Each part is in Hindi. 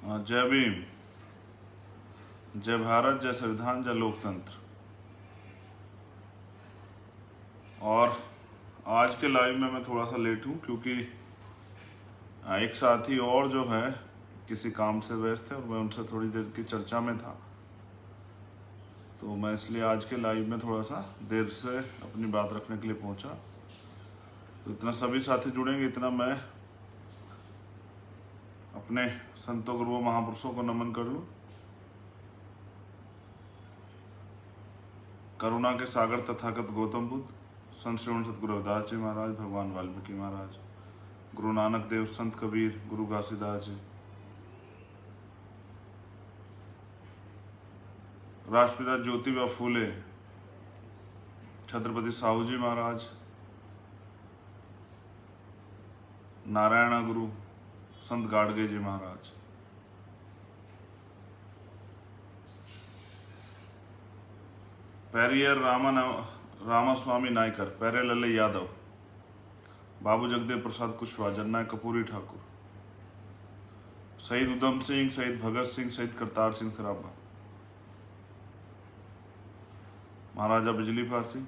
जय भीम, जय भारत, जय संविधान, जय लोकतंत्र। और आज के लाइव में मैं थोड़ा सा लेट हूँ क्योंकि एक साथी और जो है किसी काम से व्यस्त है और मैं उनसे थोड़ी देर की चर्चा में था, तो मैं इसलिए आज के लाइव में थोड़ा सा देर से अपनी बात रखने के लिए पहुँचा। तो इतना सभी साथी जुड़ेंगे, इतना मैं अपने संतों गुरुओं महापुरुषों को नमन कर लूँ। करुणा के सागर तथागत गौतम बुद्ध, संत श्रवण सतगुरु रविदास जी महाराज, भगवान वाल्मीकि महाराज, गुरु नानक देव, संत कबीर, गुरु घासीदास जी, राष्ट्रपिता ज्योतिबा फूले, छत्रपति साहू जी महाराज, नारायण गुरु, संत गाडगे जी महाराज, पेरियर रामास्वामी नायकर, पेरे लल्ले यादव, बाबू जगदेव प्रसाद कुशवाहा, जननायक कपूरी ठाकुर, शहीद उधम सिंह, शहीद भगत सिंह, शहीद करतार सिंह सराभा, महाराजा बिजली फांसी,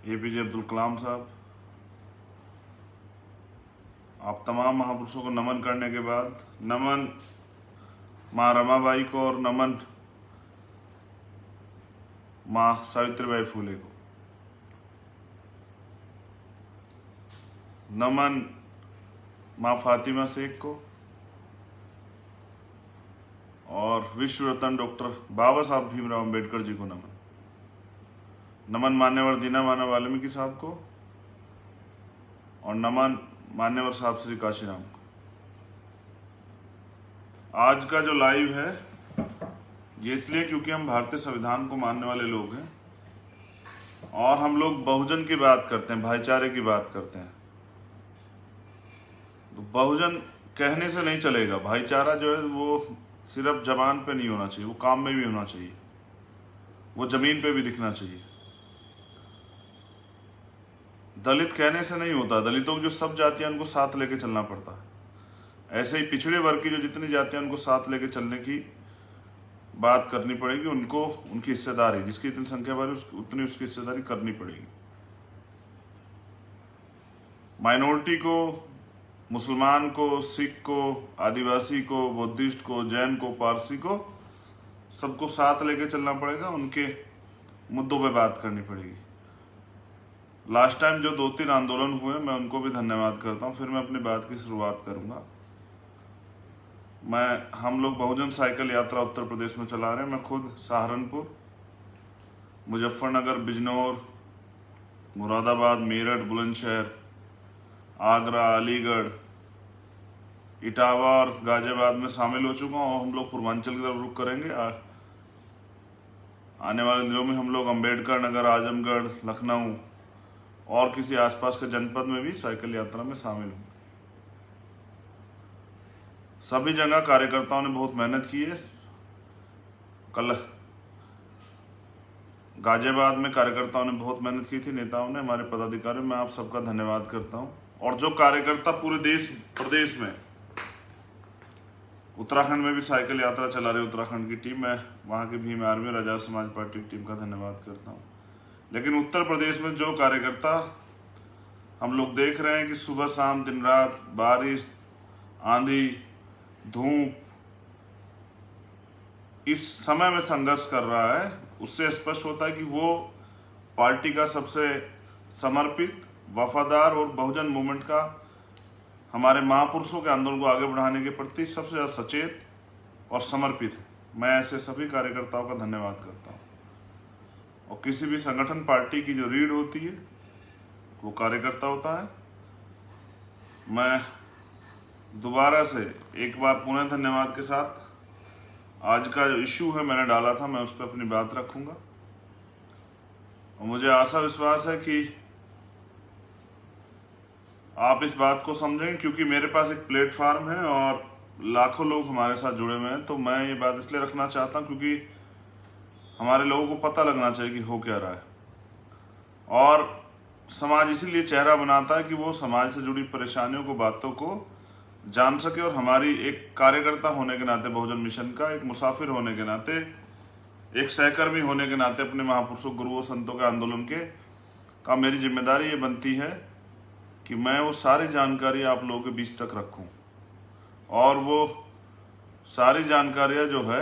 एपीजे अब्दुल कलाम साहब। आप तमाम महापुरुषों को नमन करने के बाद नमन माँ रमाबाई को और नमन माँ सावित्रीबाई फूले को, नमन माँ फातिमा शेख को और विश्व रत्न डॉक्टर बाबा साहब भीमराव अंबेडकर जी को नमन। नमन मान्यवर दीनामाना वाल्मीकि साहब को और नमन मान्यवर साहब श्री काशीराम को। आज का जो लाइव है ये इसलिए क्योंकि हम भारतीय संविधान को मानने वाले लोग हैं और हम लोग बहुजन की बात करते हैं, भाईचारे की बात करते हैं। तो बहुजन कहने से नहीं चलेगा, भाईचारा जो है वो सिर्फ जबान पे नहीं होना चाहिए, वो काम में भी होना चाहिए, वो जमीन पे भी दिखना चाहिए। दलित कहने से नहीं होता, दलितों की जो सब जातियां उनको साथ लेके चलना पड़ता है। ऐसे ही पिछड़े वर्ग की जो जितनी जातियां उनको साथ लेके चलने की बात करनी पड़ेगी, उनको उनकी हिस्सेदारी, जिसकी इतनी संख्या बढ़ी उतनी उसकी हिस्सेदारी करनी पड़ेगी। माइनॉरिटी को, मुसलमान को, सिख को, आदिवासी को, बुद्धिस्ट को, जैन को, पारसी को, सबको साथ लेके चलना पड़ेगा, उनके मुद्दों पे बात करनी पड़ेगी। लास्ट टाइम जो 2-3 आंदोलन हुए मैं उनको भी धन्यवाद करता हूँ। फिर मैं अपनी बात की शुरुआत करूँगा। हम लोग बहुजन साइकिल यात्रा उत्तर प्रदेश में चला रहे हैं। मैं खुद सहारनपुर, मुजफ्फरनगर, बिजनौर, मुरादाबाद, मेरठ, बुलंदशहर, आगरा, अलीगढ़, इटावा और गाजियाबाद में शामिल हो चुका हूँ और हम लोग पूर्वांचल की तरफ रुख करेंगे। आने वाले दिनों में हम लोग अम्बेडकर नगर, आजमगढ़, लखनऊ और किसी आसपास के जनपद में भी साइकिल यात्रा में शामिल होंगे। सभी जगह कार्यकर्ताओं ने बहुत मेहनत की है। कल गाजियाबाद में कार्यकर्ताओं ने बहुत मेहनत की थी, नेताओं ने, हमारे पदाधिकारी, मैं आप सबका धन्यवाद करता हूं। और जो कार्यकर्ता पूरे प्रदेश में, उत्तराखंड में भी साइकिल यात्रा चला रही उत्तराखंड की टीम, मैं वहां की भीम आर्मी और आजाद समाज पार्टी की टीम का धन्यवाद करता हूँ। लेकिन उत्तर प्रदेश में जो कार्यकर्ता हम लोग देख रहे हैं कि सुबह शाम दिन रात, बारिश, आंधी, धूप, इस समय में संघर्ष कर रहा है, उससे स्पष्ट होता है कि वो पार्टी का सबसे समर्पित, वफादार और बहुजन मूवमेंट का, हमारे महापुरुषों के आंदोलन को आगे बढ़ाने के प्रति सबसे ज़्यादा सचेत और समर्पित है। मैं ऐसे सभी कार्यकर्ताओं का धन्यवाद करता हूँ। और किसी भी संगठन, पार्टी की जो रीढ़ होती है वो कार्यकर्ता होता है। मैं दोबारा से एक बार पुनः धन्यवाद के साथ आज का जो इश्यू है मैंने डाला था, मैं उस पर अपनी बात रखूंगा। और मुझे आशा विश्वास है कि आप इस बात को समझेंगे, क्योंकि मेरे पास एक प्लेटफार्म है और लाखों लोग हमारे साथ जुड़े हुए हैं। तो मैं ये बात इसलिए रखना चाहता हूँ क्योंकि हमारे लोगों को पता लगना चाहिए कि हो क्या रहा है। और समाज इसीलिए चेहरा बनाता है कि वो समाज से जुड़ी परेशानियों को, बातों को जान सके और हमारी एक कार्यकर्ता होने के नाते, बहुजन मिशन का एक मुसाफिर होने के नाते, एक सहकर्मी होने के नाते अपने महापुरुषों, गुरुओं, संतों के आंदोलन के का मेरी जिम्मेदारी ये बनती है कि मैं वो सारी जानकारी आप लोगों के बीच तक रखूं, और वो सारी जानकारियां जो है,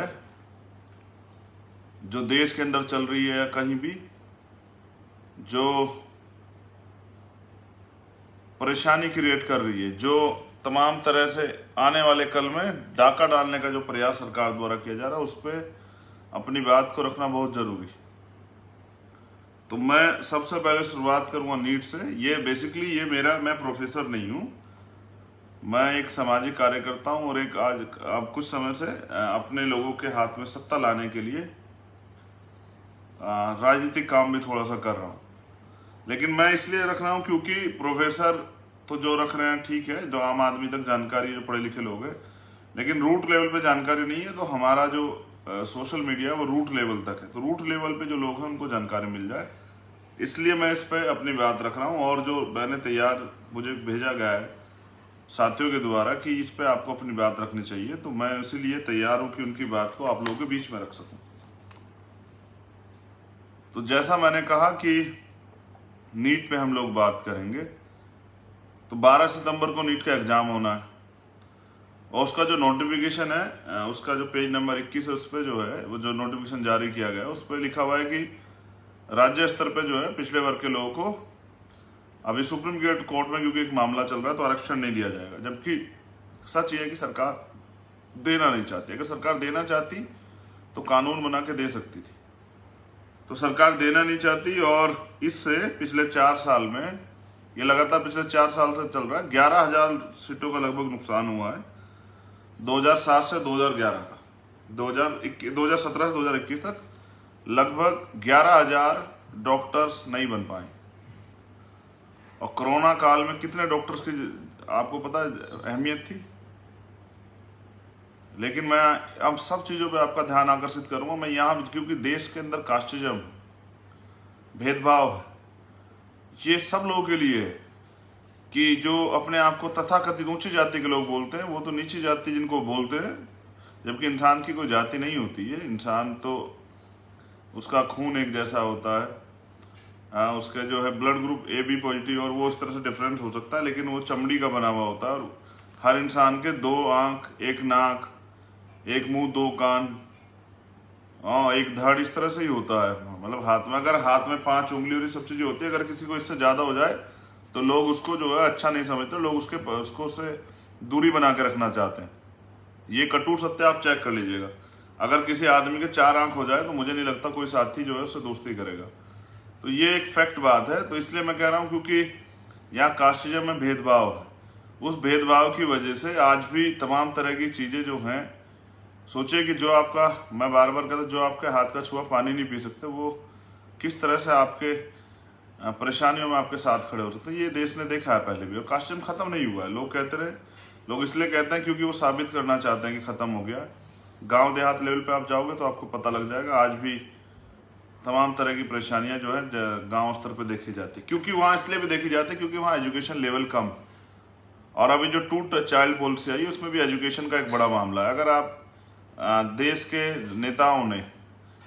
जो देश के अंदर चल रही है या कहीं भी जो परेशानी क्रिएट कर रही है, जो तमाम तरह से आने वाले कल में डाका डालने का जो प्रयास सरकार द्वारा किया जा रहा है, उस पर अपनी बात को रखना बहुत जरूरी। तो मैं सबसे पहले शुरुआत करूंगा नीट से। ये बेसिकली ये मैं प्रोफेसर नहीं हूं, मैं एक सामाजिक कार्यकर्ता हूं और एक आज अब कुछ समय से अपने लोगों के हाथ में सत्ता लाने के लिए राजनीतिक काम भी थोड़ा सा कर रहा हूं। लेकिन मैं इसलिए रख रहा हूं क्योंकि प्रोफेसर तो जो रख रहे हैं ठीक है, जो आम आदमी तक जानकारी, जो पढ़े लिखे लोग हैं, लेकिन रूट लेवल पे जानकारी नहीं है। तो हमारा जो सोशल मीडिया है वो रूट लेवल तक है, तो रूट लेवल पे जो लोग हैं उनको जानकारी मिल जाए, इसलिए मैं इस पर अपनी बात रख रहा हूँ। और जो मैंने मुझे भेजा गया है साथियों के द्वारा कि इस पर आपको अपनी बात रखनी चाहिए, तो मैं इसीलिए तैयार हूँ कि उनकी बात को आप लोगों के बीच में रख सकूँ। तो जैसा मैंने कहा कि नीट पे हम लोग बात करेंगे, तो 12 सितंबर को नीट का एग्जाम होना है, और उसका जो नोटिफिकेशन है, उसका जो पेज नंबर 21 है, उस पर जो है वो जो नोटिफिकेशन जारी किया गया है, उस पर लिखा हुआ है कि राज्य स्तर पे जो है पिछड़े वर्ग के लोगों को अभी सुप्रीम कोर्ट में क्योंकि एक मामला चल रहा है तो आरक्षण नहीं दिया जाएगा। जबकि सच ये है कि सरकार देना नहीं चाहती। अगर सरकार देना चाहती तो कानून बना के दे सकती थी, तो सरकार देना नहीं चाहती, और इससे पिछले 4 साल में, ये लगातार पिछले 4 साल से चल रहा है, 11,000 सीटों का लगभग नुकसान हुआ है 2007 से 2011 का। 2017 से 2021 तक लगभग 11,000 डॉक्टर्स नहीं बन पाए। और कोरोना काल में कितने डॉक्टर्स की आपको पता है अहमियत थी। लेकिन मैं अब सब चीज़ों पे आपका ध्यान आकर्षित करूंगा। मैं यहाँ क्योंकि देश के अंदर कास्टिज्म, भेदभाव है, ये सब लोगों के लिए है कि जो अपने आप को तथाकथित ऊंची जाति के लोग बोलते हैं, वो तो नीची जाति जिनको बोलते हैं, जबकि इंसान की कोई जाति नहीं होती है। इंसान तो उसका खून एक जैसा होता है, उसके जो है ब्लड ग्रुप AB पॉजिटिव, और वो इस तरह से डिफरेंस हो सकता है, लेकिन वो चमड़ी का बना हुआ होता है। और हर इंसान के 2 आंख, 1 नाक, 1 मुंह, 2 कान, 1 धड़, इस तरह से ही होता है। मतलब हाथ में, अगर हाथ में 5 उंगली और ये सब चीजें होती है, अगर किसी को इससे ज्यादा हो जाए तो लोग उसको जो है अच्छा नहीं समझते, लोग उसको से दूरी बना के रखना चाहते हैं। ये कटु सत्य आप चेक कर लीजिएगा। अगर किसी आदमी के 4 आंख हो जाए तो मुझे नहीं लगता कोई साथी जो है उससे दोस्ती करेगा। तो ये एक फैक्ट बात है। तो इसलिए मैं कह रहा हूँ क्योंकि यहाँ कास्टिज्म में भेदभाव है, उस भेदभाव की वजह से आज भी तमाम तरह की चीज़ें जो हैं, सोचिए कि जो आपका, मैं बार बार कहता हूँ, जो आपके हाथ का छुआ पानी नहीं पी सकते, वो किस तरह से आपके परेशानियों में आपके साथ खड़े हो सकते हैं। ये देश ने देखा है पहले भी, और कास्टिज्म खत्म नहीं हुआ है। लोग कहते रहे, लोग इसलिए कहते हैं क्योंकि वो साबित करना चाहते हैं कि खत्म हो गया। गांव देहात लेवल पे आप जाओगे तो आपको पता लग जाएगा, आज भी तमाम तरह की परेशानियां जो है गांव स्तर पे देखी जाती है। क्योंकि वहाँ इसलिए भी देखी जाती है क्योंकि वहाँ एजुकेशन लेवल कम, और अभी जो 2 चाइल्ड पॉलिसी आई उसमें भी एजुकेशन का एक बड़ा मामला है। अगर आप देश के नेताओं ने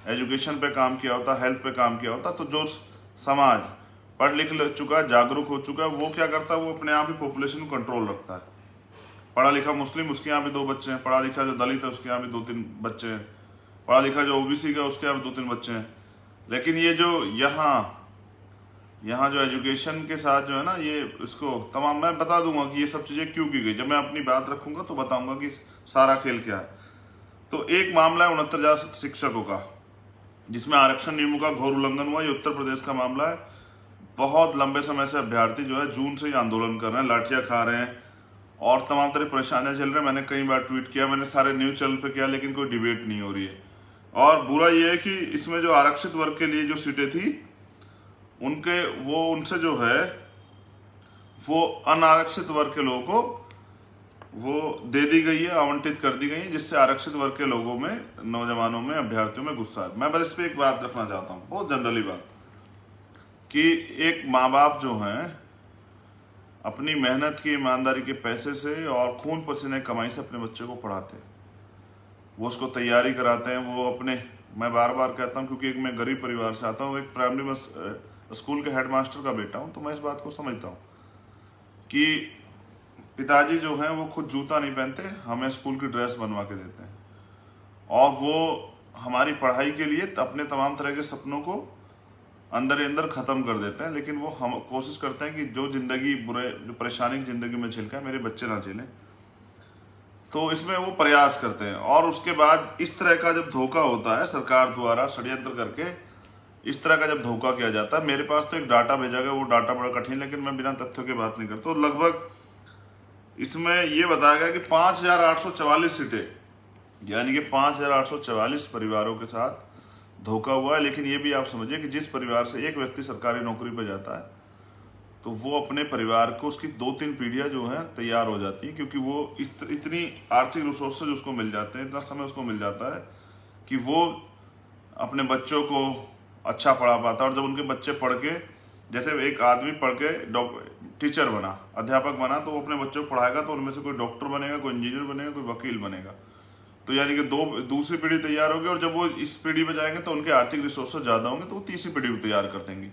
एजुकेशन पे काम किया होता, हेल्थ पे काम किया होता, तो जो समाज पढ़ लिख चुका है, जागरूक हो चुका है, वो क्या करता है, वो अपने आप ही पॉपुलेशन को कंट्रोल रखता है। पढ़ा लिखा मुस्लिम, उसके यहाँ भी 2 बच्चे हैं, पढ़ा लिखा जो दलित है उसके यहाँ भी 2-3 बच्चे हैं, पढ़ा लिखा जो OBC का उसके यहाँ भी 2-3 बच्चे हैं। लेकिन ये जो यहाँ जो एजुकेशन के साथ जो है ना, ये इसको तमाम मैं बता दूंगा कि ये सब चीज़ें क्यों की गई। जब मैं अपनी बात रखूंगा तो बताऊंगा कि सारा खेल क्या है। तो एक मामला है 69,000 शिक्षकों का, जिसमें आरक्षण नियमों का घोर उल्लंघन हुआ। ये उत्तर प्रदेश का मामला है। बहुत लंबे समय से अभ्यर्थी जो है जून से ही आंदोलन कर रहे हैं, लाठियाँ खा रहे हैं और तमाम तरह परेशानियां झेल रहे हैं। मैंने कई बार ट्वीट किया, मैंने सारे न्यूज चैनल पे किया, लेकिन कोई डिबेट नहीं हो रही है। और बुरा ये है कि इसमें जो आरक्षित वर्ग के लिए जो सीटें थी, उनसे जो है वो अनारक्षित वर्ग के लोगों को वो दे दी गई है, आवंटित कर दी गई है, जिससे आरक्षित वर्ग के लोगों में, नौजवानों में, अभ्यर्थियों में गुस्सा है। मैं बस इस पर एक बात रखना चाहता हूँ, बहुत जनरली बात, कि एक माँ बाप जो हैं अपनी मेहनत की, ईमानदारी के पैसे से और खून पसीने कमाई से अपने बच्चे को पढ़ाते हैं, वो उसको तैयारी कराते हैं। वो अपने, मैं बार बार कहता हूँ क्योंकि एक मैं गरीब परिवार से आता हूँ, एक प्राइमरी स्कूल के हेडमास्टर का बेटा हूँ, तो मैं इस बात को समझता हूँ कि पिताजी जो हैं वो खुद जूता नहीं पहनते, हमें स्कूल की ड्रेस बनवा के देते हैं, और वो हमारी पढ़ाई के लिए अपने तमाम तरह के सपनों को अंदर ही अंदर ख़त्म कर देते हैं। लेकिन वो हम कोशिश करते हैं कि जो ज़िंदगी जो परेशानी की ज़िंदगी में झेलका है, मेरे बच्चे ना झेलें, तो इसमें वो प्रयास करते हैं। और उसके बाद इस तरह का जब धोखा होता है सरकार द्वारा षड्यंत्र करके, इस तरह का जब धोखा किया जाता है, मेरे पास तो एक डाटा भेजा गया, वो डाटा बड़ा कठिन, लेकिन मैं बिना तथ्यों की बात नहीं करता। तो लगभग इसमें ये बताया गया कि 5,844 सीटें, यानी कि 5,844 परिवारों के साथ धोखा हुआ है। लेकिन ये भी आप समझिए कि जिस परिवार से एक व्यक्ति सरकारी नौकरी पर जाता है, तो वो अपने परिवार को, उसकी 2-3 पीढ़ियां जो है तैयार हो जाती हैं, क्योंकि वो इतनी आर्थिक रिसोर्सेज उसको मिल जाते हैं, इतना समय उसको मिल जाता है कि वो अपने बच्चों को अच्छा पढ़ा पाता है। और जब उनके बच्चे पढ़ के, जैसे एक आदमी पढ़ के टीचर बना, अध्यापक बना, तो वो अपने बच्चों को पढ़ाएगा तो उनमें से कोई डॉक्टर बनेगा, कोई इंजीनियर बनेगा, कोई वकील बनेगा। तो यानी कि दूसरी पीढ़ी तैयार होगी, और जब वो इस पीढ़ी में जाएंगे तो उनके आर्थिक रिसोर्सेज ज़्यादा होंगे, तो वो तीसरी पीढ़ी को तैयार कर देंगे।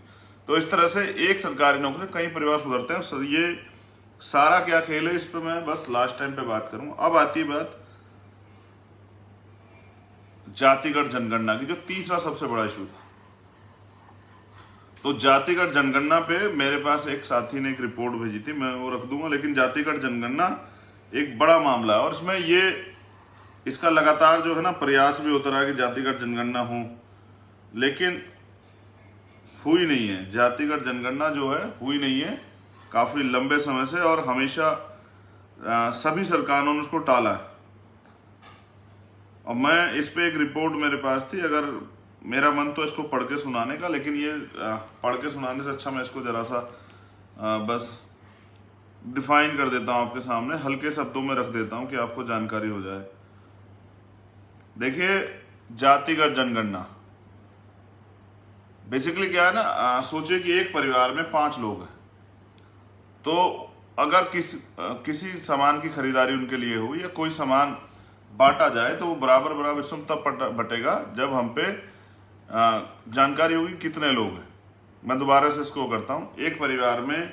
तो इस तरह से एक सरकारी नौकरी कई परिवार सुधरते हैं। सर, ये सारा क्या खेल है, इस पर मैं बस लास्ट टाइम पे बात करूँगा। अब आती है बात जातिगत जनगणना की, जो तीसरा सबसे बड़ा इशू था। तो जातिगत जनगणना पे मेरे पास एक साथी ने एक रिपोर्ट भेजी थी, मैं वो रख दूंगा। लेकिन जातिगत जनगणना एक बड़ा मामला है, और इसमें इसका लगातार जो है ना प्रयास भी होता रहा कि जातिगत जनगणना हो, लेकिन हुई नहीं है। जातिगत जनगणना जो है हुई नहीं है काफ़ी लंबे समय से, और हमेशा सभी सरकारों ने उसको टाला है। और मैं इस पे एक रिपोर्ट मेरे पास थी, अगर मेरा मन तो इसको पढ़ के सुनाने का, लेकिन ये पढ़ के सुनाने से अच्छा मैं इसको ज़रा सा बस डिफाइन कर देता हूँ आपके सामने, हल्के शब्दों में रख देता हूँ कि आपको जानकारी हो जाए। देखिए, जातिगत जनगणना बेसिकली क्या है ना, सोचिए कि एक परिवार में 5 लोग हैं, तो अगर किसी सामान की खरीदारी उनके लिए हो या कोई सामान बांटा जाए, तो वो बराबर बराबर इसमें तब बटेगा जब हम पे जानकारी होगी कितने लोग हैं। मैं दोबारा से इसको करता हूँ। एक परिवार में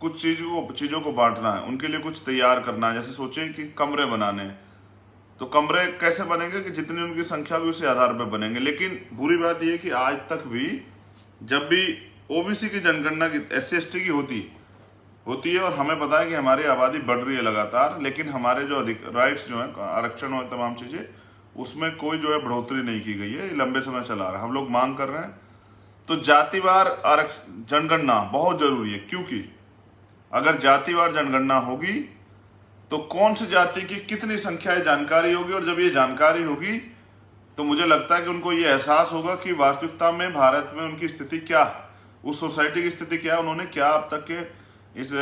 कुछ चीज़ों को बांटना है, उनके लिए कुछ तैयार करना है। जैसे सोचिए कि कमरे बनाने हैं, तो कमरे कैसे बनेंगे कि जितनी उनकी संख्या भी उसी आधार पर बनेंगे। लेकिन बुरी बात यह है कि आज तक भी जब भी ओबीसी की जनगणना की, SC/ST की होती है, और हमें पता है कि हमारी आबादी बढ़ रही है लगातार, लेकिन हमारे जो राइट्स जो हैं, आरक्षण और तमाम चीज़ें, उसमें कोई जो है बढ़ोतरी नहीं की गई है। लंबे समय चला रहा है, हम लोग मांग कर रहे हैं। तो जातिवार जनगणना बहुत जरूरी है, क्योंकि अगर जातिवार जनगणना होगी तो कौन सी जाति की कितनी संख्या है जानकारी होगी, और जब ये जानकारी होगी तो मुझे लगता है कि उनको ये एहसास होगा कि वास्तविकता में भारत में उनकी स्थिति क्या है, उस सोसाइटी की स्थिति क्या है, उन्होंने क्या अब तक के इस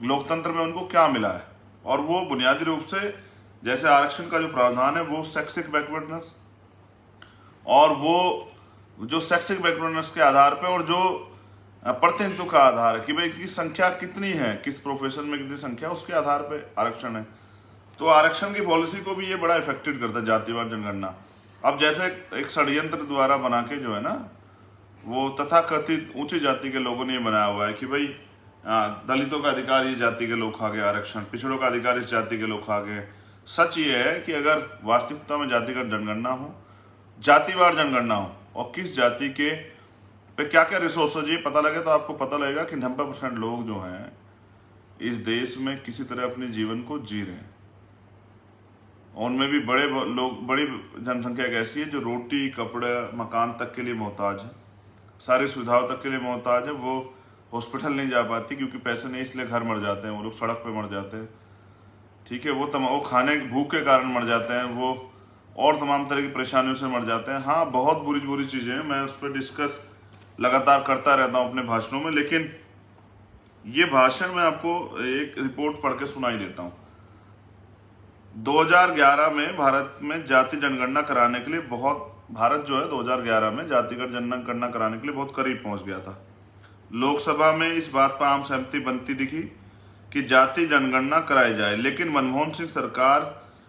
लोकतंत्र में उनको क्या मिला है। और वो बुनियादी रूप से, जैसे आरक्षण का जो प्रावधान है, वो शैक्षिक बैकवर्डनेस, और वो जो शैक्षिक बैकवर्डनेस के आधार पर, और जो प्रतिनिधित्व का आधार है कि भाई की संख्या कितनी है, किस प्रोफेशन में कितनी संख्या, उसके आधार पे आरक्षण है। तो आरक्षण की पॉलिसी को भी ये बड़ा इफेक्टेड करता है जातिवार जनगणना। अब जैसे एक षड्यंत्र द्वारा बना के जो है ना, वो तथाकथित ऊंची जाति के लोगों ने ये बनाया हुआ है कि भाई दलितों का अधिकार ये जाति के लोग खा गए आरक्षण, पिछड़ों का अधिकार इस जाति के लोग खा गए। सच ये है कि अगर वास्तविकता में जातिगत जनगणना हो, जातिवार जनगणना हो, और किस जाति के पे क्या क्या रिसोर्सेज ये पता लगे, तो आपको पता लगेगा कि 90% लोग जो हैं इस देश में किसी तरह अपने जीवन को जी रहे हैं। उनमें भी बड़ी जनसंख्या एक ऐसी है जो रोटी, कपड़े, मकान तक के लिए मोहताज है, सारी सुविधाओं तक के लिए मोहताज है। वो हॉस्पिटल नहीं जा पाती क्योंकि पैसे नहीं, इसलिए घर मर जाते हैं, वो लोग सड़क पे मर जाते हैं, ठीक है। वो खाने भूख के कारण मर जाते हैं, वो और तमाम तरह की परेशानियों से मर जाते हैं। हाँ, बहुत बुरी चीज़ें हैं, मैं उस पर डिस्कस लगातार करता रहता हूँ अपने भाषणों में, लेकिन ये भाषण मैं आपको एक रिपोर्ट पढ़ के सुनाई देता हूँ। 2011 में भारत में जाति जनगणना कराने के लिए भारत जो है 2011 में जातिगत जनगणना कराने के लिए बहुत करीब पहुंच गया था। लोकसभा में इस बात पर आम सहमति बनती दिखी कि जाति जनगणना कराई जाए, लेकिन मनमोहन सिंह सरकार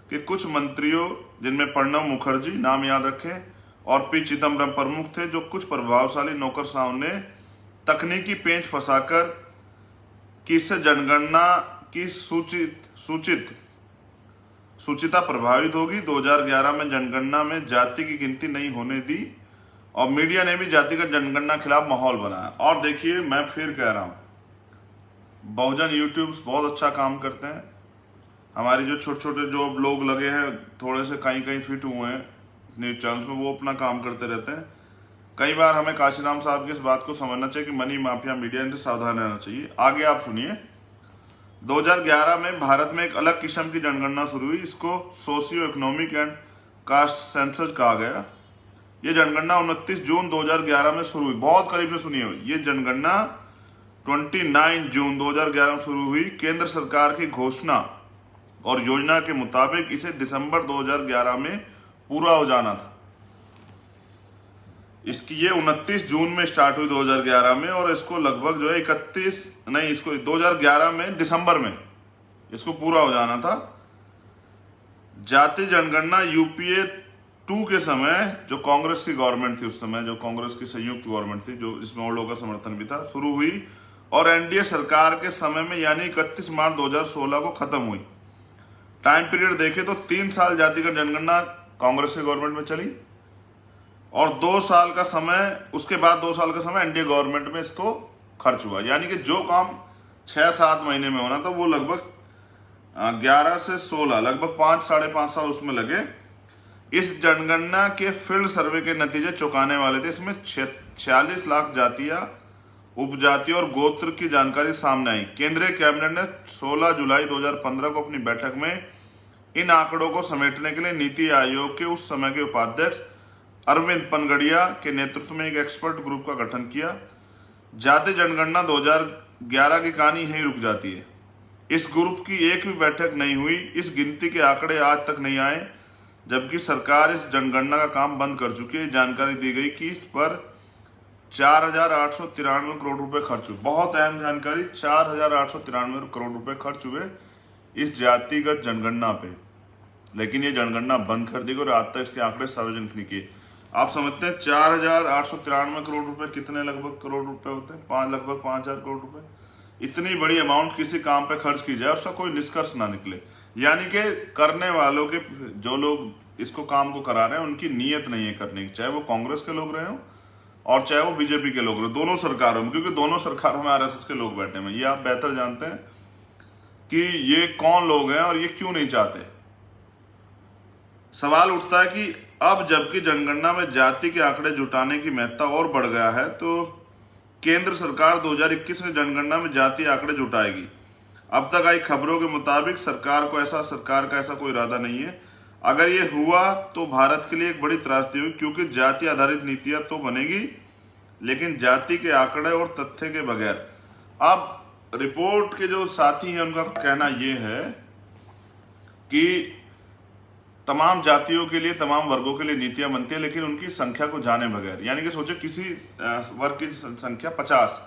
के कुछ मंत्रियों, जिनमें प्रणब मुखर्जी, नाम याद रखें, और पी चिदम्बरम प्रमुख थे, जो कुछ प्रभावशाली नौकरशाहों ने तकनीकी पेंच फंसाकर कि इससे जनगणना की सूचिता प्रभावित होगी, 2011 में जनगणना में जाति की गिनती नहीं होने दी और मीडिया ने भी जातिगत जनगणना खिलाफ माहौल बनाया। और देखिए, मैं फिर कह रहा हूं, बहुजन यूट्यूब्स बहुत अच्छा काम करते हैं। हमारी जो छोटे छोटे जो लोग लगे हैं, थोड़े से कहीं फिट हुए हैं न्यूज चैनल्स में, वो अपना काम करते रहते हैं। कई बार हमें काशीराम साहब की इस बात को समझना चाहिए कि मनी माफिया मीडिया इनसे सावधान रहना चाहिए। आगे आप सुनिए। 2011 में भारत में एक अलग किस्म की जनगणना शुरू हुई। इसको socio economic and caste census कहा गया। ये जनगणना 29 जून 2011 में शुरू हुई। बहुत करीब से सुनिए, ये जनगणना 29 जून 2011 में शुरू हुई। केंद्र सरकार की घोषणा और योजना के मुताबिक इसे दिसंबर 2011 में पूरा हो जाना था। इसकी ये 29 जून में स्टार्ट हुई 2011 में, और इसको लगभग जो है 2011 में दिसंबर में इसको पूरा हो जाना था। जाति जनगणना यूपीए 2 के समय, जो कांग्रेस की गवर्नमेंट थी उस समय, जो कांग्रेस की संयुक्त गवर्नमेंट थी, जो जिसमें और लोगों का समर्थन भी था, शुरू हुई, और एनडीए सरकार के समय में यानी 31 मार्च 2016 को खत्म हुई। टाइम पीरियड देखे तो 3 साल जातिगत जनगणना कांग्रेस की गवर्नमेंट में चली, और 2 साल का समय, उसके बाद 2 साल का समय एनडीए गवर्नमेंट में इसको खर्च हुआ। यानी कि जो काम 6-7 महीने में होना था, वो लगभग 11 से 16, लगभग 5-5.5 साल उसमें लगे। इस जनगणना के फील्ड सर्वे के नतीजे चौंकाने वाले थे। इसमें 46 लाख जातियां, उपजाति और गोत्र की जानकारी सामने आई। केंद्रीय कैबिनेट ने 16 जुलाई 2015 को अपनी बैठक में इन आंकड़ों को समेटने के लिए नीति आयोग के उस समय के उपाध्यक्ष अरविंद पनगड़िया के नेतृत्व में एक एक्सपर्ट ग्रुप का गठन किया। जाति जनगणना 2011 की कहानी यहीं रुक जाती है। इस ग्रुप की एक भी बैठक नहीं हुई। इस गिनती के आंकड़े आज तक नहीं आए, जबकि सरकार इस जनगणना का काम बंद कर चुकी है। जानकारी दी गई कि इस पर 4,893 करोड़ रुपए खर्च हुए। बहुत अहम जानकारी, 4,893 करोड़ रुपए खर्च हुए इस जातिगत जनगणना पे, लेकिन ये जनगणना बंद कर दी गई और आज तक इसके आंकड़े सार्वजनिक नहीं किए। आप समझते हैं 4,893 करोड़ रुपए कितने लगभग करोड़ रुपए होते हैं? लगभग 5,000 करोड़ रुपए। इतनी बड़ी अमाउंट किसी काम पे खर्च की जाए, उसका कोई निष्कर्ष ना निकले। यानी कि करने वालों के, जो लोग इसको काम को करा रहे हैं, उनकी नीयत नहीं है करने की, चाहे वो कांग्रेस के लोग रहे हो और चाहे वो बीजेपी के लोग रहे, दोनों सरकारों में, क्योंकि दोनों सरकारों में आरएसएस के लोग बैठे हैं। ये आप बेहतर जानते हैं कि ये कौन लोग हैं और ये क्यों नहीं चाहते। सवाल उठता है कि अब जबकि जनगणना में जाति के आंकड़े जुटाने की महत्ता और बढ़ गया है, तो केंद्र सरकार 2021 में जनगणना में जाति आंकड़े जुटाएगी। अब तक आई खबरों के मुताबिक सरकार का ऐसा कोई इरादा नहीं है। अगर ये हुआ तो भारत के लिए एक बड़ी त्रासदी हुई, क्योंकि जाति आधारित नीतियां तो बनेगी, लेकिन जाति के आंकड़े और तथ्य के बगैर। अब रिपोर्ट के जो साथी हैं, उनका कहना यह है कि तमाम जातियों के लिए, तमाम वर्गों के लिए नीतियां बनती है, लेकिन उनकी संख्या को जाने बगैर। यानी कि सोचे किसी वर्ग की संख्या 50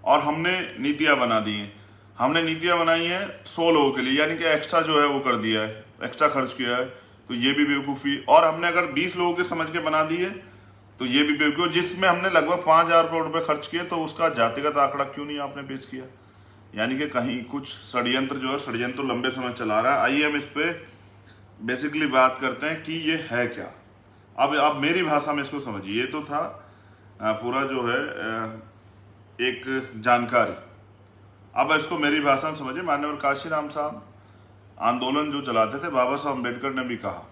और हमने नीतियां बना दी हैं। हमने नीतियां बनाई हैं 100 लोगों के लिए, यानी कि एक्स्ट्रा जो है वो कर दिया है, एक्स्ट्रा खर्च किया है, तो ये भी बेवकूफ़ी। और हमने अगर 20 लोगों के समझ के बना दी है, तो ये भी बेवकूफ़ी। जिसमें हमने लगभग 5,000 करोड़ रुपए खर्च किए, तो उसका जातिगत आंकड़ा क्यों नहीं आपने पेश किया? यानी कि कहीं कुछ षड्यंत्र जो है, षड्यंत्र लंबे समय चला रहा है। आइए हम इस पर बेसिकली बात करते हैं कि ये है क्या। अब आप मेरी भाषा में इसको समझिए। ये तो था पूरा जो है एक जानकारी। अब इसको मेरी भाषा में समझिए। माननीय काशीराम साहब आंदोलन जो चलाते थे, बाबा साहब अम्बेडकर ने भी कहा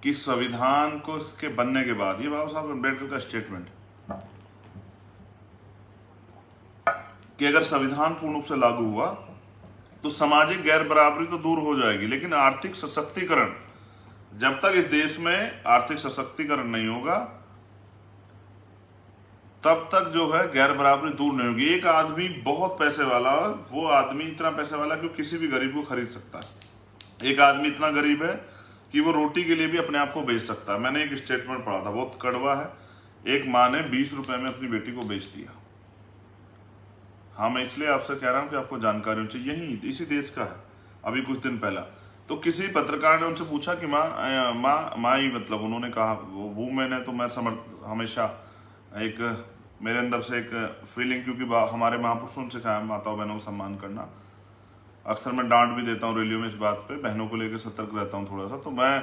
कि संविधान को इसके बनने के बाद, ये बाबा साहब अम्बेडकर का स्टेटमेंट, कि अगर संविधान पूर्ण रूप से लागू हुआ तो सामाजिक गैर बराबरी तो दूर हो जाएगी, लेकिन आर्थिक सशक्तिकरण, जब तक इस देश में आर्थिक सशक्तिकरण नहीं होगा, तब तक जो है गैर बराबरी दूर नहीं होगी। एक आदमी बहुत पैसे वाला, वो आदमी इतना पैसे वाला कि वो किसी भी गरीब को खरीद सकता है। एक आदमी इतना गरीब है कि वो रोटी के लिए भी अपने आप को बेच सकता है। मैंने एक स्टेटमेंट पढ़ा था, बहुत कड़वा है। एक माँ ने 20 रुपए में अपनी बेटी को बेच दिया। हाँ, मैं इसलिए आपसे कह रहा हूँ कि आपको जानकारी होनी चाहिए, यही इसी देश का है। अभी कुछ दिन पहला तो किसी पत्रकार ने उनसे पूछा कि माँ ही, मतलब उन्होंने कहा वो मैंने तो मैं हमेशा एक मेरे अंदर से एक फीलिंग, क्योंकि हमारे महापुरुषों ने सिखाया माताओं बहनों को सम्मान करना। अक्सर मैं डांट भी देता हूँ रैलियों में इस बात पे, बहनों को लेकर सतर्क रहता हूँ थोड़ा सा, तो मैं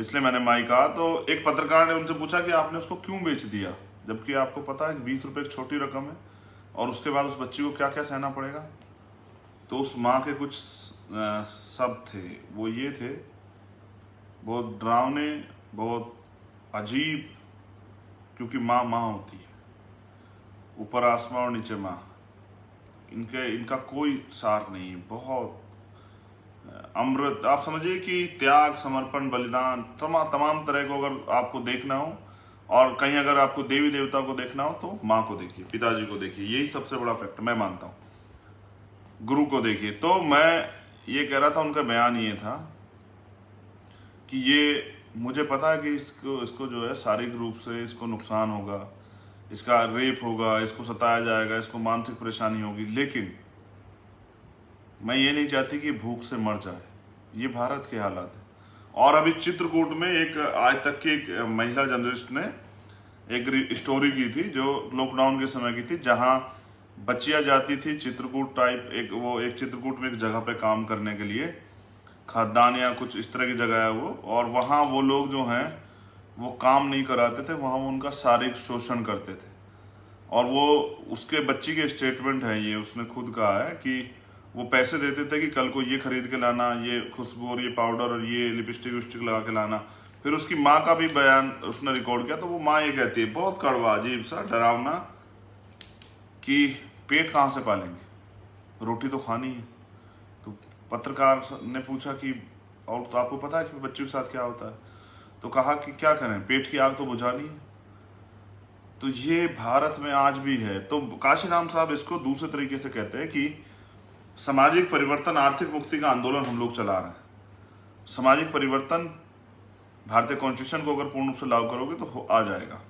इसलिए मैंने माई कहा। तो एक पत्रकार ने उनसे पूछा कि आपने उसको क्यों बेच दिया, जबकि आपको पता है कि 20 रुपये एक छोटी रकम है और उसके बाद उस बच्ची को क्या क्या सहना पड़ेगा। तो उस माँ के कुछ शब्द थे, वो ये थे, बहुत डरावने, बहुत अजीब, क्योंकि माँ माँ होती है, ऊपर आसमां और नीचे माँ, इनका कोई सार नहीं, बहुत अमृत। आप समझिए कि त्याग, समर्पण, बलिदान, तमाम तरह को अगर आपको देखना हो और कहीं अगर आपको देवी देवता को देखना हो तो माँ को देखिए, पिताजी को देखिए, यही सबसे बड़ा फैक्ट मैं मानता हूँ। गुरु को देखिए। तो मैं ये कह रहा था, उनका बयान ये था कि ये मुझे पता है कि इसको जो है शारीरिक रूप से इसको नुकसान होगा, इसका रेप होगा, इसको सताया जाएगा, इसको मानसिक परेशानी होगी, लेकिन मैं ये नहीं चाहती कि भूख से मर जाए। ये भारत के हालात है। और अभी चित्रकूट में एक आज तक की एक महिला जर्नलिस्ट ने एक स्टोरी की थी जो लॉकडाउन के समय की थी, जहां बच्चियां जाती थी चित्रकूट टाइप, एक चित्रकूट में एक जगह पे काम करने के लिए, खाद्यान्न या कुछ इस तरह की जगह है वो, और वहाँ वो लोग जो हैं वो काम नहीं कराते थे, वहाँ वो उनका शारीरिक शोषण करते थे। और वो उसके बच्ची के स्टेटमेंट है ये, उसने खुद कहा है कि वो पैसे देते थे कि कल को ये खरीद के लाना, ये खुशबू और ये पाउडर और ये लिपस्टिक विस्टिक लगा के लाना। फिर उसकी माँ का भी बयान उसने रिकॉर्ड किया, तो वो माँ ये कहती है, बहुत कड़वा, अजीब सा, डरावना, कि पेट कहाँ से पालेंगे, रोटी तो खानी है। तो पत्रकार ने पूछा कि और तो आपको पता है कि बच्चों के साथ क्या होता है, तो कहा कि क्या करें, पेट की आग तो बुझानी है। तो ये भारत में आज भी है। तो काशीराम साहब इसको दूसरे तरीके से कहते हैं कि सामाजिक परिवर्तन, आर्थिक मुक्ति का आंदोलन हम लोग चला रहे हैं। सामाजिक परिवर्तन, भारतीय कॉन्स्टिट्यूशन को अगर पूर्ण रूप से लागू करोगे तो आ जाएगा,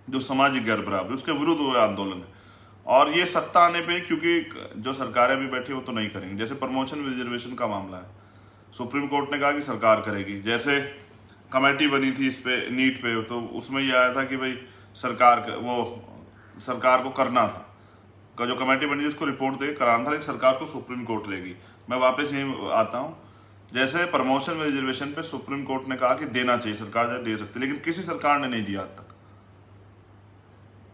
जो सामाजिक गैर बराबरी, उसके विरुद्ध वो आंदोलन है। और ये सत्ता आने पे, क्योंकि जो सरकारें भी बैठी वो तो नहीं करेंगी। जैसे प्रमोशन रिजर्वेशन का मामला है, सुप्रीम कोर्ट ने कहा कि सरकार करेगी। जैसे कमेटी बनी थी इस पे, नीट पे, तो उसमें ये आया था कि भाई सरकार को करना था, का जो कमेटी बनी थी उसको रिपोर्ट दे कराना था, लेकिन सरकार को सुप्रीम कोर्ट लेगी। मैं वापस यहीं आता हूँ, जैसे प्रमोशन में रिजर्वेशन पे सुप्रीम कोर्ट ने कहा कि देना चाहिए, सरकार दे सकती, लेकिन किसी सरकार ने नहीं दिया आज तक।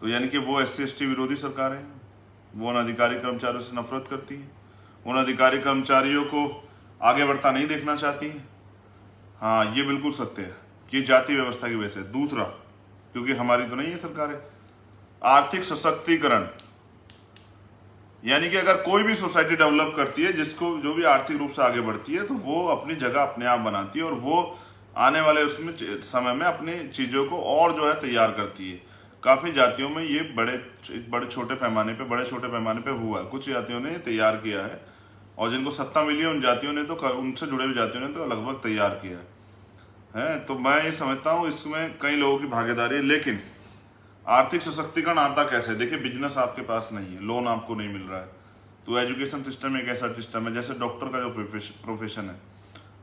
तो यानी कि वो SC/ST विरोधी सरकारें हैं, वो अनधिकारी कर्मचारियों से नफरत करती हैं, उन अधिकारी कर्मचारियों को आगे बढ़ता नहीं देखना चाहती हैं। हाँ, ये बिल्कुल सत्य है कि जाति व्यवस्था की वजह से। दूसरा, क्योंकि हमारी तो नहीं है सरकारें। आर्थिक सशक्तिकरण, यानी कि अगर कोई भी सोसाइटी डेवलप करती है, जिसको जो भी आर्थिक रूप से आगे बढ़ती है, तो वो अपनी जगह अपने आप बनाती है और वो आने वाले उसमें समय में अपनी चीज़ों को और जो है तैयार करती है। काफ़ी जातियों में ये बड़े छोटे पैमाने पे हुआ है। कुछ जातियों ने तैयार किया है और जिनको सत्ता मिली है उन जातियों ने तो, उनसे जुड़े हुए जातियों ने तो लगभग तैयार किया है। तो मैं ये समझता हूँ इसमें कई लोगों की भागीदारी है। लेकिन आर्थिक सशक्तिकरण आता कैसे? देखिए, बिजनेस आपके पास नहीं है, लोन आपको नहीं मिल रहा है, तो एजुकेशन सिस्टम एक ऐसा सिस्टम है, जैसे डॉक्टर का जो प्रोफेशन है,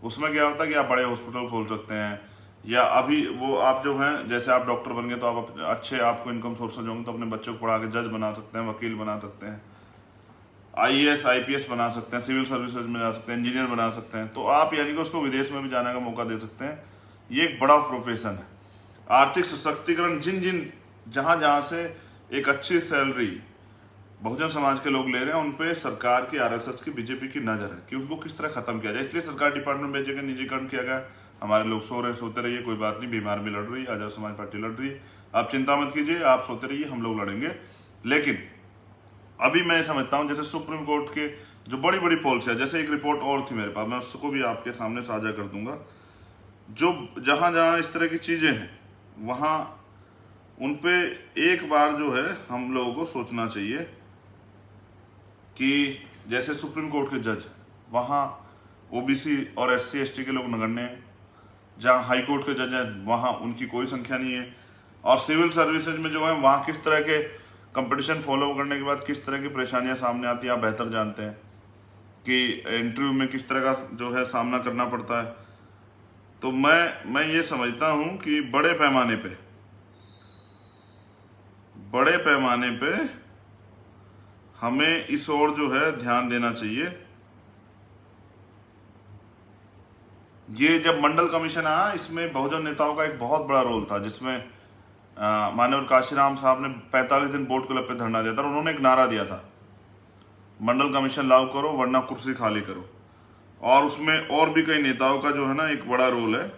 उसमें क्या होता है कि आप बड़े हॉस्पिटल खोल सकते हैं, या अभी वो आप जो हैं, जैसे आप डॉक्टर बन गए तो आप अच्छे आपको इनकम सोर्सेज होंगे, तो अपने बच्चों को पढ़ा के जज बना सकते हैं, वकील बना सकते हैं, IAS IPS बना सकते हैं, सिविल सर्विसेज में जा सकते हैं, इंजीनियर बना सकते हैं। तो आप यानी कि उसको विदेश में भी जाने का मौका दे सकते हैं। ये एक बड़ा प्रोफेशन है। आर्थिक सशक्तिकरण, जहाँ से एक अच्छी सैलरी बहुजन समाज के लोग ले रहे हैं, उन पे सरकार की, RSS की, BJP की नजर है कि उनको किस तरह खत्म किया जाए। इसलिए सरकार डिपार्टमेंट भेजे गए, निजीकरण किया गया। हमारे लोग सो रहे हैं, सोते रहिए, कोई बात नहीं, बीमार भी लड़ रही है, आजाद समाज पार्टी लड़ रही है, आप चिंता मत कीजिए, आप सोते रहिए, हम लोग लड़ेंगे। लेकिन अभी मैं समझता हूँ, जैसे सुप्रीम कोर्ट के जो बड़ी बड़ी पॉलिसी है, जैसे एक रिपोर्ट और थी मेरे पास, मैं उसको भी आपके सामने साझा कर दूंगा, जो जहाँ इस तरह की चीजें हैं वहाँ उन पे एक बार जो है हम लोगों को सोचना चाहिए कि जैसे सुप्रीम कोर्ट के जज, वहाँ OBC और SC/ST के लोग नगण्य हैं। जहाँ हाई कोर्ट के जज हैं वहाँ उनकी कोई संख्या नहीं है। और सिविल सर्विसेज में जो है वहाँ किस तरह के कंपटीशन फॉलो करने के बाद किस तरह की परेशानियां सामने आती हैं आप बेहतर जानते हैं कि इंटरव्यू में किस तरह का जो है सामना करना पड़ता है। तो मैं ये समझता हूं कि बड़े पैमाने पे हमें इस ओर जो है ध्यान देना चाहिए। ये जब मंडल कमीशन आया, इसमें बहुजन नेताओं का एक बहुत बड़ा रोल था, जिसमें माननीय काशीराम साहब ने 45 दिन बोर्ड क्लब पे धरना दिया था और उन्होंने एक नारा दिया था, मंडल कमीशन लागू करो वरना कुर्सी खाली करो। और उसमें और भी कई नेताओं का जो है ना एक बड़ा रोल है।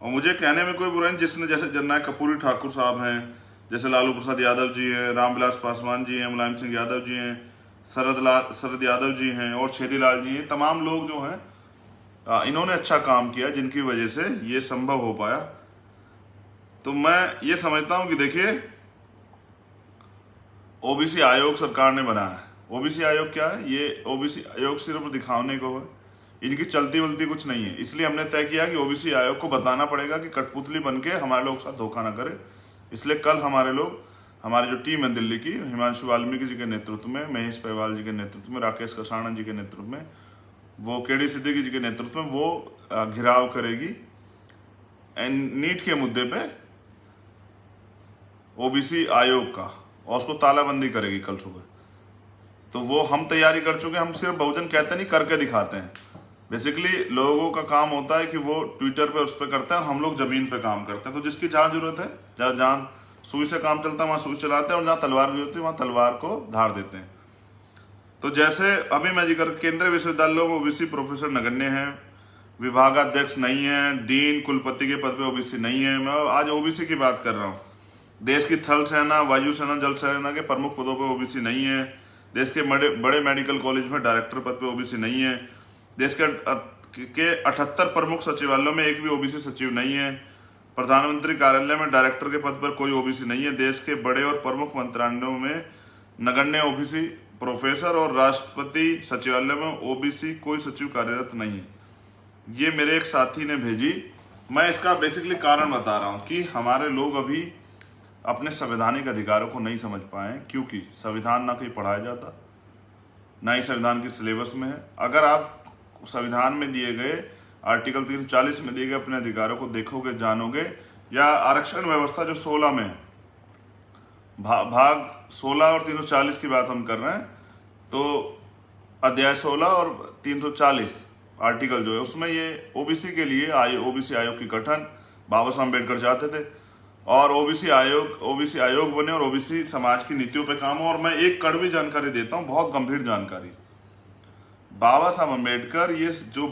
और मुझे कहने में कोई बुराई नहीं, जिसने जैसे जननायक कर्पूरी ठाकुर साहब हैं, जैसे लालू प्रसाद यादव जी हैं, रामविलास पासवान जी हैं, मुलायम सिंह यादव जी हैं, शरद यादव जी हैं और छेदीलाल जी हैं, तमाम लोग जो हैं इन्होंने अच्छा काम किया जिनकी वजह से ये संभव हो पाया। तो मैं ये समझता हूं कि देखिए, ओबीसी आयोग सरकार ने बनाया है। ओबीसी आयोग क्या है? ये ओबीसी आयोग सिर्फ दिखाने को है, इनकी चलती वलती कुछ नहीं है। इसलिए हमने तय किया कि ओबीसी आयोग को बताना पड़ेगा कि कठपुतली बनके हमारे लोग साथ धोखा ना करे। इसलिए कल हमारी जो टीम है दिल्ली की, हिमांशु वाल्मीकि जी के नेतृत्व में, महेश पहवाल जी के नेतृत्व में, राकेश कसाणा जी के नेतृत्व में, वो केडी सिद्दीकी जी के नेतृत्व में वो घिराव करेगी नीट के मुद्दे पे ओबीसी आयोग का, और उसको तालाबंदी करेगी कल सुबह। तो वो हम तैयारी कर चुके हैं। हम सिर्फ बहुजन कहते नहीं, करके दिखाते हैं। बेसिकली लोगों का काम होता है कि वो ट्विटर पे उस पर करते हैं और हम लोग जमीन पे काम करते हैं। तो जिसकी जहाँ जरूरत है, जहाँ सुई से काम चलता है वहाँ सुई चलाते हैं, और जहाँ तलवार की जरूरत है वहाँ तलवार को धार देते हैं। तो जैसे अभी मैं जिक्र, केंद्रीय विश्वविद्यालयों में ओबीसी प्रोफेसर नगण्य हैं, विभागाध्यक्ष नहीं है, डीन कुलपति के पद पे ओबीसी नहीं है। मैं आज ओबीसी की बात कर रहा हूँ। देश की थल सेना, वायु सेना, जल सेना के प्रमुख पदों पे ओबीसी नहीं है। देश के बड़े मेडिकल कॉलेज में डायरेक्टर पद पे ओबीसी नहीं है। देश के 78 प्रमुख सचिवालयों में एक भी ओबीसी सचिव नहीं है। प्रधानमंत्री कार्यालय में डायरेक्टर के पद पर कोई ओबीसी नहीं है। देश के बड़े और प्रमुख मंत्रालयों में नगण्य ओबीसी प्रोफेसर, और राष्ट्रपति सचिवालय में ओबीसी कोई सचिव कार्यरत नहीं है। ये मेरे एक साथी ने भेजी। मैं इसका बेसिकली कारण बता रहा हूँ कि हमारे लोग अभी अपने संवैधानिक अधिकारों को नहीं समझ पाए, क्योंकि संविधान ना कहीं पढ़ाया जाता, ना ही संविधान के सिलेबस में है। अगर आप संविधान में दिए गए आर्टिकल 340 में दिए गए अपने अधिकारों को देखोगे, जानोगे, या आरक्षण व्यवस्था जो 16 में है, भाग 16 और 340 की बात हम कर रहे हैं, तो अध्याय 16 और 340 आर्टिकल जो है, उसमें ये ओबीसी के लिए ओबीसी आयोग की गठन बाबा साहब अम्बेडकर चाहते थे, और ओबीसी आयोग बने और ओबीसी समाज की नीतियों पे काम हो। और मैं एक कड़वी जानकारी देता हूँ, बहुत गंभीर जानकारी। बाबा साहब अम्बेडकर ये जो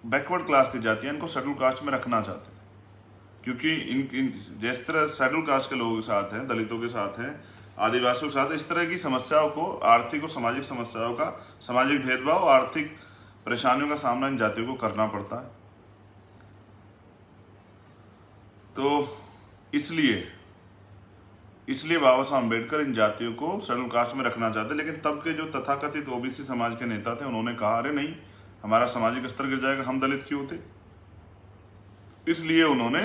बैकवर्ड क्लास की जाति है, इनको शेड्यूल कास्ट में रखना चाहते थे, क्योंकि इन जिस तरह शेड्यूल कास्ट के लोगों के साथ हैं, दलितों के साथ हैं, आदिवासियों के साथ, इस तरह की समस्याओं को, आर्थिक और सामाजिक समस्याओं का, सामाजिक भेदभाव, आर्थिक परेशानियों का सामना इन जातियों को करना पड़ता है। तो इसलिए बाबा साहब अम्बेडकर इन जातियों को शेड्यूल कास्ट में रखना चाहते। लेकिन तब के जो तथाकथित ओबीसी समाज के नेता थे, उन्होंने कहा, अरे नहीं, हमारा सामाजिक स्तर गिर जाएगा, हम दलित क्यों थे। इसलिए उन्होंने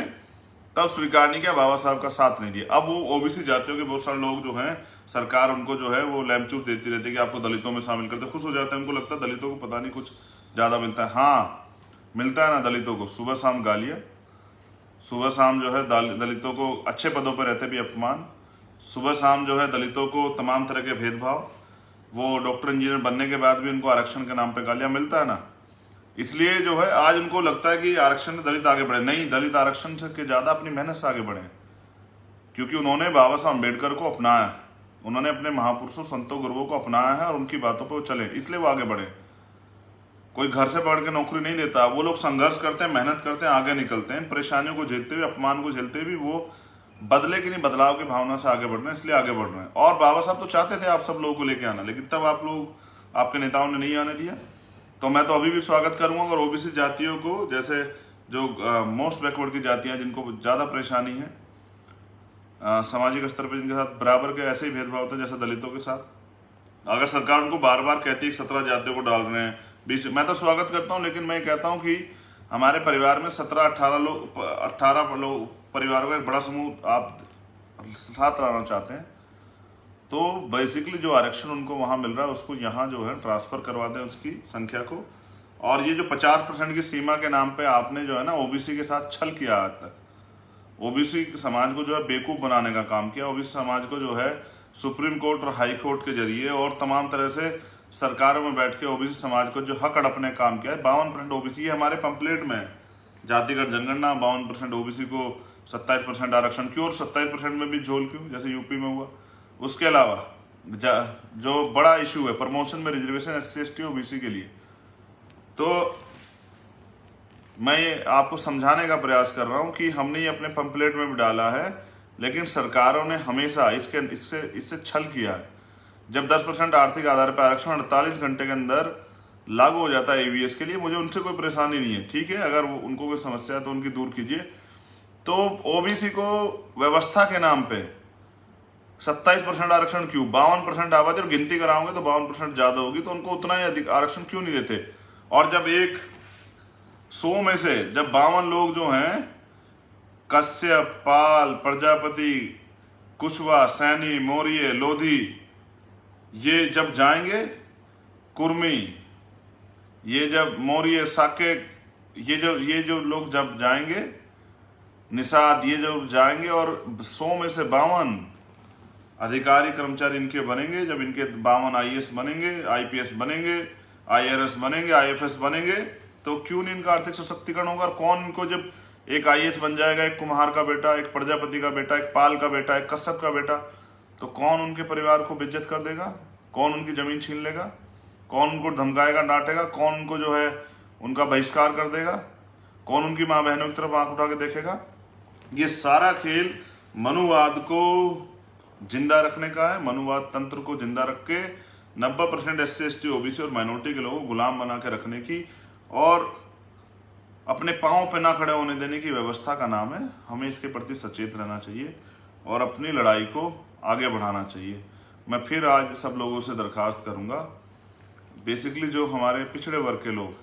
तब स्वीकार नहीं किया, बाबा साहब का साथ नहीं दिया। अब वो ओबीसी जातियों के बहुत सारे लोग जो हैं, सरकार उनको जो है वो लैमचूस देती रहती है कि आपको दलितों में शामिल करते, खुश हो जाते हैं। उनको लगता है दलितों को पता नहीं कुछ ज़्यादा मिलता है। हाँ, मिलता है ना दलितों को, सुबह शाम गालियाँ, सुबह शाम जो है दलितों को अच्छे पदों पर रहते भी अपमान, सुबह शाम जो है दलितों को तमाम तरह के भेदभाव, वो डॉक्टर इंजीनियर बनने के बाद भी उनको आरक्षण के नाम पे गालियाँ, मिलता है ना। इसलिए जो है आज उनको लगता है कि आरक्षण में दलित आगे बढ़े। नहीं, दलित आरक्षण से के ज़्यादा अपनी मेहनत से आगे बढ़े, क्योंकि उन्होंने बाबा साहब अम्बेडकर को अपनाया, उन्होंने अपने महापुरुषों, संतों, गुरुओं को अपनाया है और उनकी बातों पर वो चले, इसलिए वो आगे बढ़े। कोई घर से पढ़ के नौकरी नहीं देता, वो लोग संघर्ष करते हैं, मेहनत करते हैं, आगे निकलते हैं। परेशानियों को झेलते हुए, अपमान को झेलते हुए वो बदले की नहीं, बदलाव की भावना से आगे बढ़ रहे हैं, इसलिए आगे बढ़ रहे हैं। और बाबा साहब तो चाहते थे आप सब लोगों को लेके आना, लेकिन तब आप लोग, आपके नेताओं ने नहीं आने दिया। तो मैं तो अभी भी स्वागत करूंगा अगर ओबीसी जातियों को, जैसे जो मोस्ट बैकवर्ड की जातियां, जिनको ज़्यादा परेशानी है सामाजिक स्तर पर, जिनके साथ बराबर के ऐसे ही भेदभाव होते हैं जैसे दलितों के साथ, अगर सरकार उनको बार बार कहती है 17 जातियों को डाल रहे हैं बीच, मैं तो स्वागत करता हूं। लेकिन मैं कहता हूं कि हमारे परिवार में 17-18 लोग परिवारों का एक बड़ा समूह आप साथ रहना चाहते हैं, तो बेसिकली जो आरक्षण उनको वहाँ मिल रहा है उसको यहाँ जो है ट्रांसफर करवा दें उसकी संख्या को। और ये जो 50% की सीमा के नाम पे आपने जो है ना ओबीसी के साथ छल किया आज तक, ओबीसी समाज को जो है बेवकूफ़ बनाने का काम किया, ओबीसी समाज को जो है सुप्रीम कोर्ट और हाई कोर्ट के जरिए और तमाम तरह से सरकारों में बैठ के ओबीसी समाज को जो हक हड़पने का काम किया है। 52% ओबीसी हमारे पंपलेट में है, जातिगत जनगणना 52% ओबीसी को 27% आरक्षण क्यों और 27% में भी झोल क्यों जैसे यूपी में हुआ। उसके अलावा जो बड़ा इशू है प्रमोशन में रिजर्वेशन SC ST ओबीसी के लिए, तो मैं ये आपको समझाने का प्रयास कर रहा हूँ कि हमने ये अपने पंपलेट में भी डाला है, लेकिन सरकारों ने हमेशा इससे छल किया है। जब 10% आर्थिक आधार पर आरक्षण 48 घंटे के अंदर लागू हो जाता है EVS के लिए, मुझे उनसे कोई परेशानी नहीं है, ठीक है, अगर उनको कोई समस्या है तो उनकी दूर कीजिए। तो ओबीसी को व्यवस्था के नाम पे 27% आरक्षण क्यों, 52% आबादी और गिनती कराओगे तो 52% ज्यादा होगी, तो उनको उतना ही अधिक आरक्षण क्यों नहीं देते। और जब 100 में से जब 52 लोग जो हैं कश्यप, पाल, प्रजापति, कुशवाहा, सैनी, मौर्य, लोधी, ये जब जाएंगे, कुर्मी, ये जब मौर्य, साक्य, ये जो लोग जब जाएंगे, निषाद, ये जो जाएंगे और 100 में से 52 अधिकारी कर्मचारी इनके बनेंगे, जब इनके 52 IAS बनेंगे, IPS बनेंगे, IRS बनेंगे, IFS बनेंगे, तो क्यों नहीं इनका आर्थिक सशक्तिकरण होगा। कौन इनको, जब एक IAS बन जाएगा, एक कुम्हार का बेटा, एक प्रजापति का बेटा, एक पाल का बेटा, एक कश्यप का बेटा, तो कौन उनके परिवार को बेइज्जत कर देगा, कौन उनकी जमीन छीन लेगा, कौन उनको धमकाएगा, डांटेगा, कौन उनको जो है उनका बहिष्कार कर देगा, कौन उनकी माँ बहनों की तरफ आंख उठा के देखेगा। ये सारा खेल मनुवाद को जिंदा रखने का है, मनुवाद तंत्र को जिंदा रख के 90% SC ST OBC और माइनॉरिटी के लोगों को गुलाम बना के रखने की और अपने पांव पे ना खड़े होने देने की व्यवस्था का नाम है। हमें इसके प्रति सचेत रहना चाहिए और अपनी लड़ाई को आगे बढ़ाना चाहिए। मैं फिर आज सब लोगों से दरखास्त करूंगा, बेसिकली जो हमारे पिछड़े वर्ग के लोग,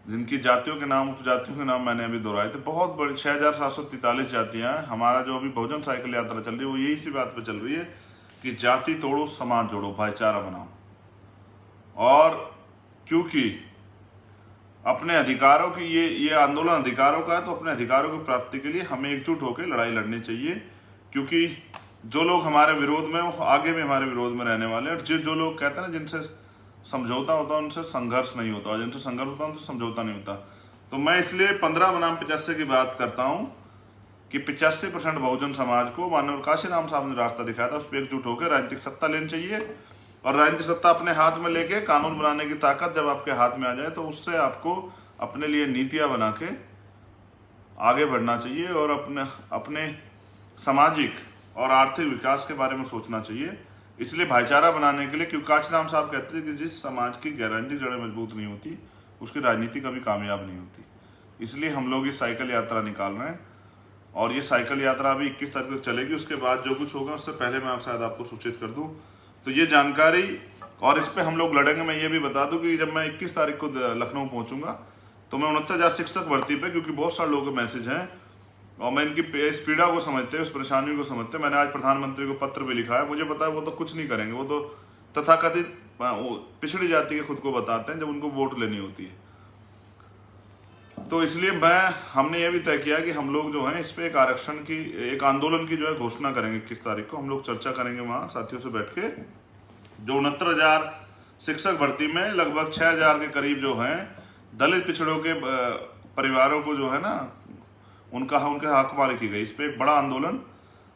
जिनकी जातियों के नाम, उपजातियों के नाम मैंने अभी दोहराए थे, बहुत बड़ी 6743 जातियां हैं। हमारा जो अभी बहुजन साइकिल यात्रा चल रही है वो यही सी बात पे चल रही है कि जाति तोड़ो, समाज जोड़ो, भाईचारा बनाओ। और क्योंकि अपने अधिकारों की ये आंदोलन अधिकारों का है, तो अपने अधिकारों की प्राप्ति के लिए हमें एकजुट होकर लड़ाई लड़नी चाहिए। क्योंकि जो लोग हमारे विरोध में, वो आगे भी हमारे विरोध में रहने वाले हैं। और जो लोग कहते हैं ना जिनसे समझौता होता है उनसे संघर्ष नहीं होता, और जिनसे संघर्ष होता है उनसे समझौता नहीं होता। तो मैं इसलिए 15 बनाम 85 की बात करता हूँ कि 85% बहुजन समाज को माननीय काशीराम साहब ने रास्ता दिखाया था, उस पर एकजुट होकर राजनीतिक सत्ता लेनी चाहिए। और राजनीतिक सत्ता अपने हाथ में लेके कानून बनाने की ताकत जब आपके हाथ में आ जाए, तो उससे आपको अपने लिए नीतियां बना के आगे बढ़ना चाहिए और अपने सामाजिक और आर्थिक विकास के बारे में सोचना चाहिए। इसलिए भाईचारा बनाने के लिए, क्योंकि काशीराम साहब कहते थे कि जिस समाज की राजनीतिक जड़ें मजबूत नहीं होती उसकी राजनीति कभी कामयाब नहीं होती। इसलिए हम लोग ये साइकिल यात्रा निकाल रहे हैं और ये साइकिल यात्रा अभी 21 तारीख तक चलेगी। उसके बाद जो कुछ होगा उससे पहले मैं शायद आपको सूचित कर दूं। तो ये जानकारी, और इस पे हम लोग लड़ेंगे। मैं ये भी बता दूं कि जब मैं 21 तारीख को लखनऊ पहुंचूंगा तो मैं 69,000 शिक्षक भर्ती पे, क्योंकि बहुत सारे लोगों के मैसेज हैं और मैं इनकी इस पीड़ा को समझते, उस परेशानी को समझते, मैंने आज प्रधानमंत्री को पत्र भी लिखा है। मुझे पता है वो तो कुछ नहीं करेंगे, वो तो तथाकथित पिछड़ी जाति के खुद को बताते हैं जब उनको वोट लेनी होती है। तो इसलिए हमने ये भी तय किया कि हम लोग जो है इस पे एक आरक्षण की, एक आंदोलन की जो है घोषणा करेंगे। 21 तारीख को हम लोग चर्चा करेंगे वहाँ साथियों से बैठ के। जो 69,000 शिक्षक भर्ती में लगभग 6,000 के करीब जो हैं दलित पिछड़ों के परिवारों को जो है ना उनके हक मारी की गई। इस पर एक बड़ा आंदोलन,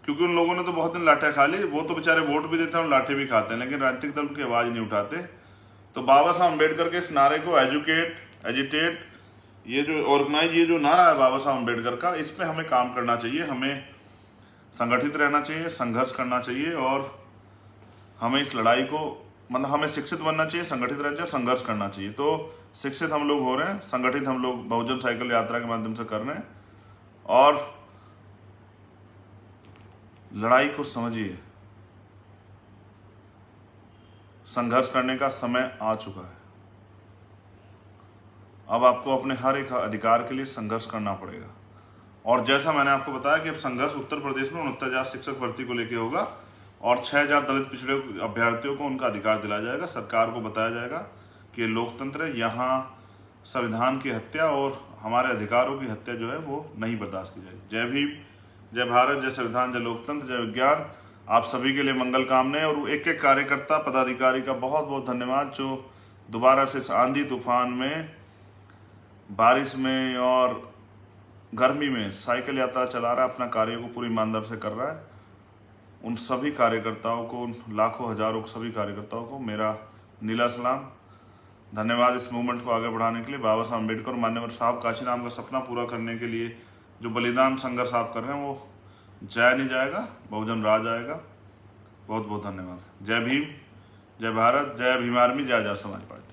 क्योंकि उन लोगों ने तो बहुत दिन लाठियाँ खा ली, वो तो बेचारे वोट भी देते हैं और लाठी भी खाते हैं, लेकिन राजनीतिक दल की आवाज़ नहीं उठाते। तो बाबा साहब अम्बेडकर के इस नारे को, एजुकेट, एजिटेट, ये जो ऑर्गेनाइज, ये जो नारा है बाबा साहब अम्बेडकर का, इस पर हमें काम करना चाहिए। हमें संगठित रहना चाहिए, संघर्ष करना चाहिए और हमें इस लड़ाई को, मतलब हमें शिक्षित बनना चाहिए, संगठित रहना चाहिए, संघर्ष करना चाहिए। तो शिक्षित हम लोग हो रहे हैं, संगठित हम लोग बहुजन साइकिल यात्रा के माध्यम से कर रहे हैं और लड़ाई को समझिए। संघर्ष करने का समय आ चुका है। अब आपको अपने हर एक अधिकार के लिए संघर्ष करना पड़ेगा और जैसा मैंने आपको बताया कि अब संघर्ष उत्तर प्रदेश में 69,000 शिक्षक भर्ती को लेकर होगा और 6,000 दलित पिछड़े अभ्यर्थियों को उनका अधिकार दिलाया जाएगा। सरकार को बताया जाएगा कि ये लोकतंत्र है, यहाँ संविधान की हत्या और हमारे अधिकारों की हत्या जो है वो नहीं बर्दाश्त की जाएगी। जय भीम, जय भारत, जय संविधान, जय लोकतंत्र, जय विज्ञान। आप सभी के लिए मंगल कामनाएं। और एक एक कार्यकर्ता पदाधिकारी का बहुत बहुत धन्यवाद जो दोबारा से इस आंधी तूफान में, बारिश में और गर्मी में साइकिल यात्रा चला रहा है, अपना कार्य को पूरी ईमानदारी से कर रहा है। उन सभी कार्यकर्ताओं को, उन लाखों हजारों सभी कार्यकर्ताओं को मेरा नीला सलाम, धन्यवाद इस मूवमेंट को आगे बढ़ाने के लिए। बाबा साहब अम्बेडकर, मान्यवर साहब काशीराम का सपना पूरा करने के लिए जो बलिदान संघर्ष आप कर रहे हैं वो जाया नहीं जाएगा, बहुजन राज आएगा। बहुत बहुत धन्यवाद। जय भीम, जय भारत, जय भीम आर्मी, जय आजाद समाज पार्टी।